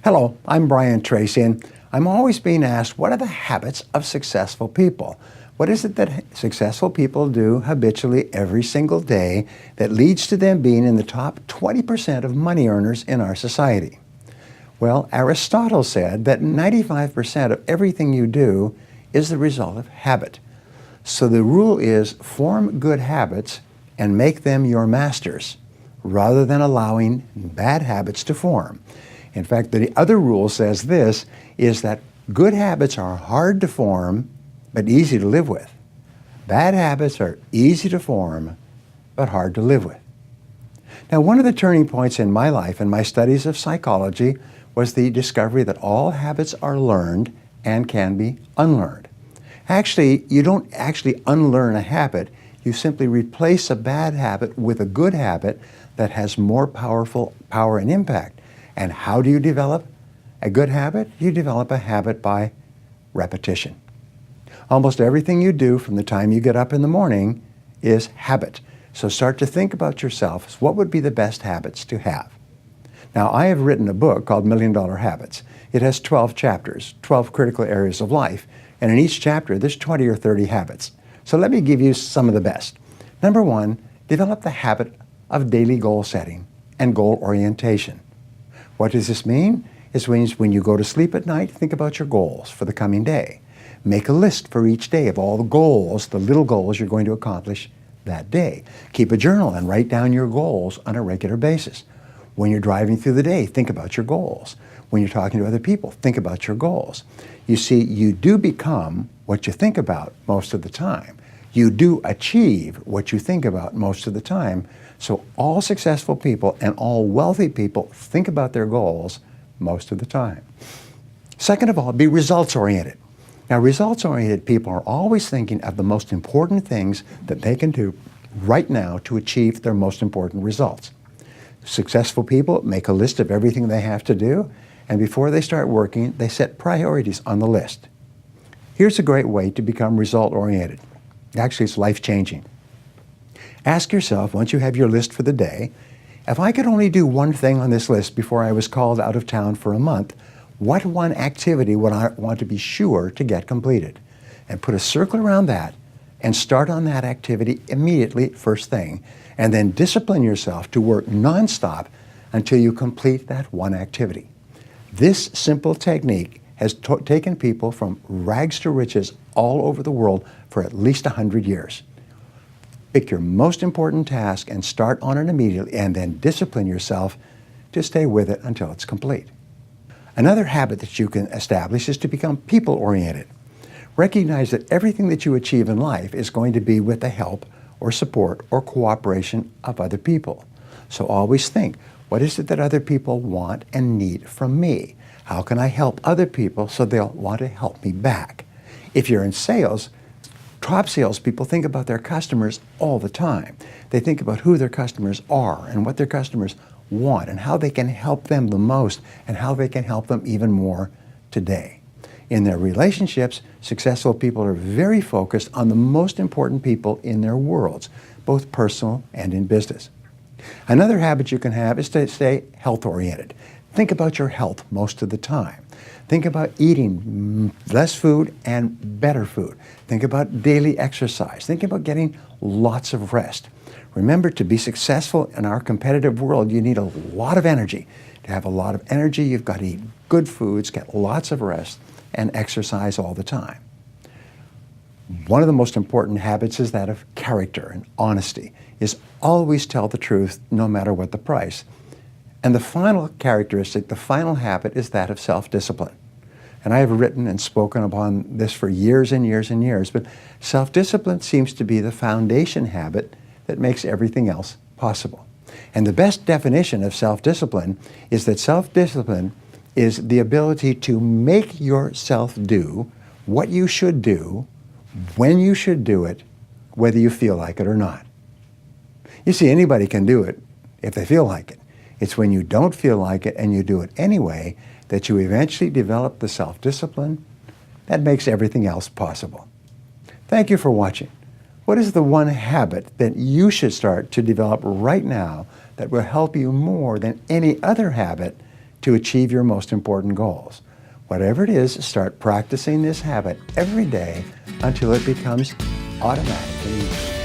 Hello, I'm Brian Tracy, and I'm always being asked, what are the habits of successful people? What is it that successful people do habitually every single day that leads to them being in the top 20% of money earners in our society? Well, Aristotle said that 95% of everything you do is the result of habit. So the rule is form good habits and make them your masters, rather than allowing bad habits to form. In fact, the other rule says this, is that good habits are hard to form, but easy to live with. Bad habits are easy to form, but hard to live with. Now, one of the turning points in my life and my studies of psychology was the discovery that all habits are learned and can be unlearned. Actually, you don't actually unlearn a habit, you simply replace a bad habit with a good habit that has more power and impact. And how do you develop a good habit? You develop a habit by repetition. Almost everything you do from the time you get up in the morning is habit. So start to think about yourself. What would be the best habits to have? Now, I have written a book called $1 Million Habits. It has 12 chapters, 12 critical areas of life. And in each chapter, there's 20 or 30 habits. So let me give you some of the best. Number one, develop the habit of daily goal setting and goal orientation. What does this mean? It means when you go to sleep at night, think about your goals for the coming day. Make a list for each day of all the goals, the little goals you're going to accomplish that day. Keep a journal and write down your goals on a regular basis. When you're driving through the day, think about your goals. When you're talking to other people, think about your goals. You see, you do become what you think about most of the time. You do achieve what you think about most of the time. So all successful people and all wealthy people think about their goals most of the time. Second of all, be results-oriented. Now, results-oriented people are always thinking of the most important things that they can do right now to achieve their most important results. Successful people make a list of everything they have to do, and before they start working, they set priorities on the list. Here's a great way to become result-oriented. Actually, it's life-changing. Ask yourself, once you have your list for the day, if I could only do one thing on this list before I was called out of town for a month, what one activity would I want to be sure to get completed? And put a circle around that and start on that activity immediately, first thing, and then discipline yourself to work nonstop until you complete that one activity. This simple technique has taken people from rags to riches all over the world for at least 100 years. Pick your most important task and start on it immediately, and then discipline yourself to stay with it until it's complete. Another habit that you can establish is to become people-oriented. Recognize that everything that you achieve in life is going to be with the help or support or cooperation of other people. So always think, what is it that other people want and need from me? How can I help other people so they'll want to help me back? If you're in sales, top salespeople think about their customers all the time. They think about who their customers are and what their customers want and how they can help them the most and how they can help them even more today. In their relationships, successful people are very focused on the most important people in their worlds, both personal and in business. Another habit you can have is to stay health-oriented. Think about your health most of the time. Think about eating less food and better food. Think about daily exercise. Think about getting lots of rest. Remember, to be successful in our competitive world, you need a lot of energy. To have a lot of energy, you've got to eat good foods, get lots of rest, and exercise all the time. One of the most important habits is that of character and honesty, is always tell the truth no matter what the price. And the final characteristic, the final habit, is that of self-discipline. And I have written and spoken upon this for years and years and years, but self-discipline seems to be the foundation habit that makes everything else possible. And the best definition of self-discipline is that self-discipline is the ability to make yourself do what you should do, when you should do it, whether you feel like it or not. You see, anybody can do it if they feel like it. It's when you don't feel like it and you do it anyway that you eventually develop the self-discipline that makes everything else possible. Thank you for watching. What is the one habit that you should start to develop right now that will help you more than any other habit to achieve your most important goals. Whatever it is, start practicing this habit every day until it becomes automatic and easy.